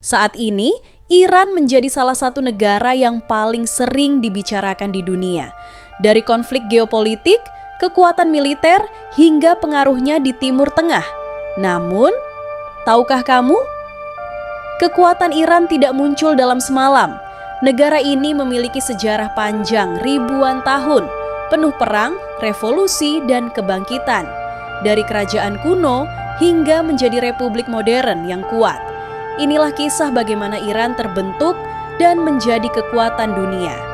Saat ini, Iran menjadi salah satu negara yang paling sering dibicarakan di dunia. Dari konflik geopolitik, kekuatan militer, hingga pengaruhnya di Timur Tengah. Namun, tahukah kamu? Kekuatan Iran tidak muncul dalam semalam. Negara ini memiliki sejarah panjang ribuan tahun, penuh perang, revolusi, dan kebangkitan. Dari kerajaan kuno hingga menjadi republik modern yang kuat. Inilah kisah bagaimana Iran terbentuk dan menjadi kekuatan dunia.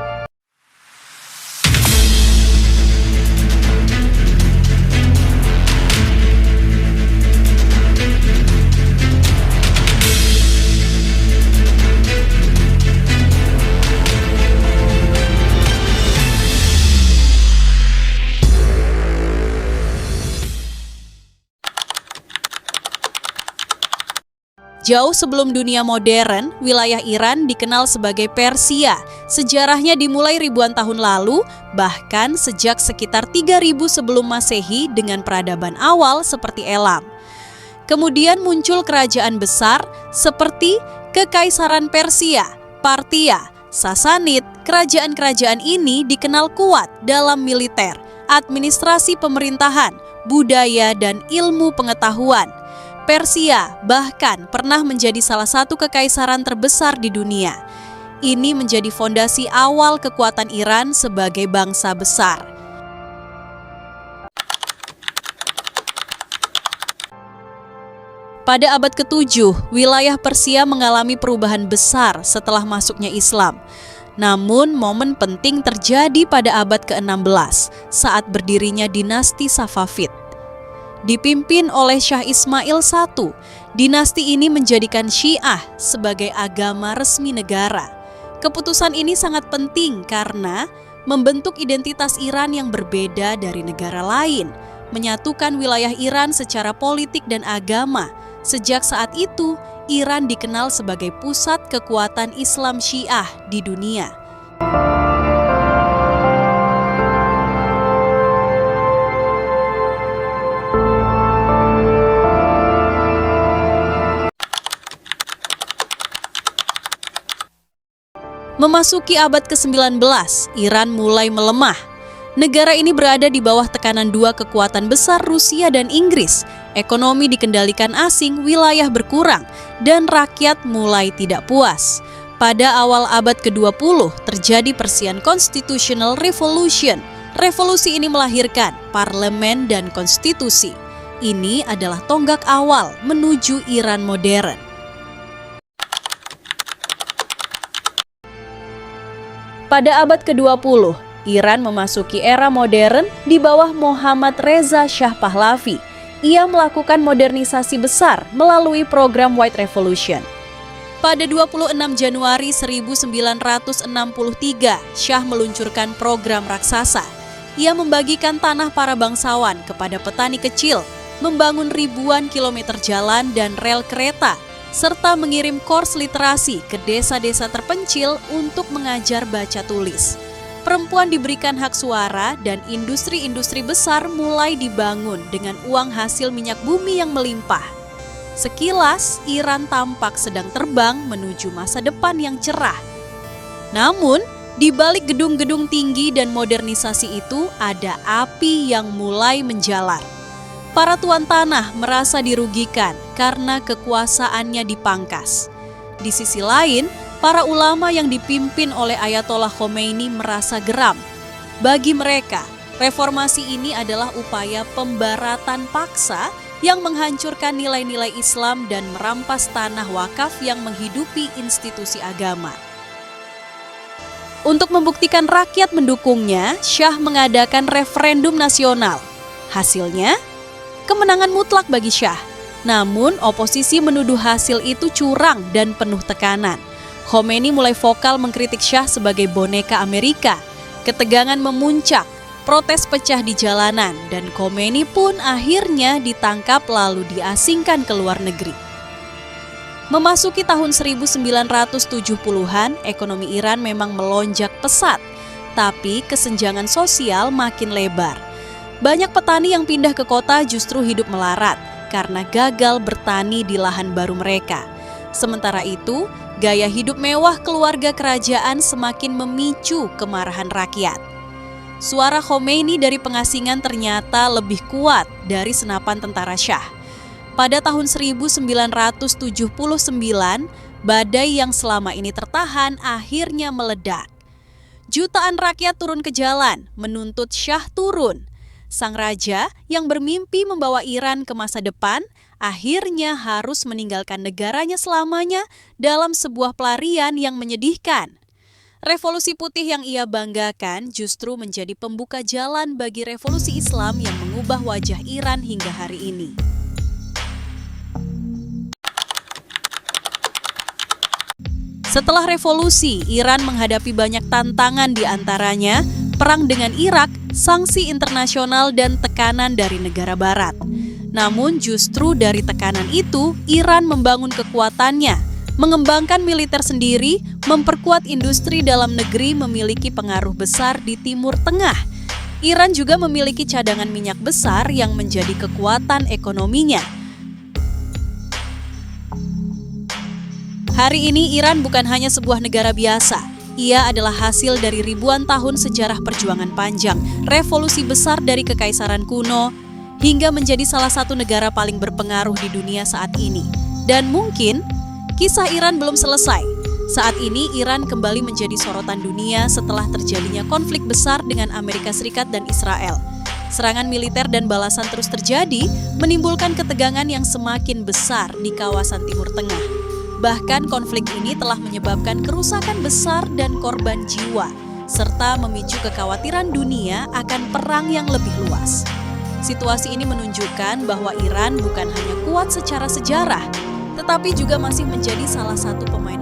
Jauh sebelum dunia modern, wilayah Iran dikenal sebagai Persia. Sejarahnya dimulai ribuan tahun lalu, bahkan sejak sekitar 3000 sebelum Masehi dengan peradaban awal seperti Elam. Kemudian muncul kerajaan besar seperti Kekaisaran Persia, Parthia, Sasanid. Kerajaan-kerajaan ini dikenal kuat dalam militer, administrasi pemerintahan, budaya, dan ilmu pengetahuan. Persia bahkan pernah menjadi salah satu kekaisaran terbesar di dunia. Ini menjadi fondasi awal kekuatan Iran sebagai bangsa besar. Pada abad ke-7, wilayah Persia mengalami perubahan besar setelah masuknya Islam. Namun, momen penting terjadi pada abad ke-16 saat berdirinya dinasti Safavid. Dipimpin oleh Syah Ismail I, dinasti ini menjadikan Syiah sebagai agama resmi negara. Keputusan ini sangat penting karena membentuk identitas Iran yang berbeda dari negara lain, menyatukan wilayah Iran secara politik dan agama. Sejak saat itu, Iran dikenal sebagai pusat kekuatan Islam Syiah di dunia. Memasuki abad ke-19, Iran mulai melemah. Negara ini berada di bawah tekanan dua kekuatan besar Rusia dan Inggris. Ekonomi dikendalikan asing, wilayah berkurang, dan rakyat mulai tidak puas. Pada awal abad ke-20, terjadi Persian Constitutional Revolution. Revolusi ini melahirkan parlemen dan konstitusi. Ini adalah tonggak awal menuju Iran modern. Pada abad ke-20, Iran memasuki era modern di bawah Mohammad Reza Shah Pahlavi. Ia melakukan modernisasi besar melalui program White Revolution. Pada 26 Januari 1963, Shah meluncurkan program raksasa. Ia membagikan tanah para bangsawan kepada petani kecil, membangun ribuan kilometer jalan dan rel kereta, serta mengirim kurs literasi ke desa-desa terpencil untuk mengajar baca tulis. Perempuan diberikan hak suara dan industri-industri besar mulai dibangun dengan uang hasil minyak bumi yang melimpah. Sekilas, Iran tampak sedang terbang menuju masa depan yang cerah. Namun, di balik gedung-gedung tinggi dan modernisasi itu ada api yang mulai menjalar. Para tuan tanah merasa dirugikan karena kekuasaannya dipangkas. Di sisi lain, para ulama yang dipimpin oleh Ayatollah Khomeini merasa geram. Bagi mereka, reformasi ini adalah upaya pembaratan paksa yang menghancurkan nilai-nilai Islam dan merampas tanah wakaf yang menghidupi institusi agama. Untuk membuktikan rakyat mendukungnya, Shah mengadakan referendum nasional. Hasilnya, kemenangan mutlak bagi Shah. Namun, oposisi menuduh hasil itu curang dan penuh tekanan. Khomeini mulai vokal mengkritik Shah sebagai boneka Amerika. Ketegangan memuncak, protes pecah di jalanan, dan Khomeini pun akhirnya ditangkap lalu diasingkan ke luar negeri. Memasuki tahun 1970-an, ekonomi Iran memang melonjak pesat, tapi kesenjangan sosial makin lebar. Banyak petani yang pindah ke kota justru hidup melarat karena gagal bertani di lahan baru mereka. Sementara itu, gaya hidup mewah keluarga kerajaan semakin memicu kemarahan rakyat. Suara Khomeini dari pengasingan ternyata lebih kuat dari senapan tentara Syah. Pada tahun 1979, badai yang selama ini tertahan akhirnya meledak. Jutaan rakyat turun ke jalan menuntut Syah turun. Sang raja yang bermimpi membawa Iran ke masa depan akhirnya harus meninggalkan negaranya selamanya dalam sebuah pelarian yang menyedihkan. Revolusi putih yang ia banggakan justru menjadi pembuka jalan bagi revolusi Islam yang mengubah wajah Iran hingga hari ini. Setelah revolusi, Iran menghadapi banyak tantangan, di antaranya perang dengan Irak, sanksi internasional, dan tekanan dari negara barat. Namun justru dari tekanan itu, Iran membangun kekuatannya, mengembangkan militer sendiri, memperkuat industri dalam negeri, memiliki pengaruh besar di Timur Tengah. Iran juga memiliki cadangan minyak besar yang menjadi kekuatan ekonominya. Hari ini Iran bukan hanya sebuah negara biasa. Ia adalah hasil dari ribuan tahun sejarah perjuangan panjang, revolusi besar dari kekaisaran kuno, hingga menjadi salah satu negara paling berpengaruh di dunia saat ini. Dan mungkin kisah Iran belum selesai. Saat ini Iran kembali menjadi sorotan dunia setelah terjadinya konflik besar dengan Amerika Serikat dan Israel. Serangan militer dan balasan terus terjadi, menimbulkan ketegangan yang semakin besar di kawasan Timur Tengah. Bahkan konflik ini telah menyebabkan kerusakan besar dan korban jiwa, serta memicu kekhawatiran dunia akan perang yang lebih luas. Situasi ini menunjukkan bahwa Iran bukan hanya kuat secara sejarah, tetapi juga masih menjadi salah satu pemain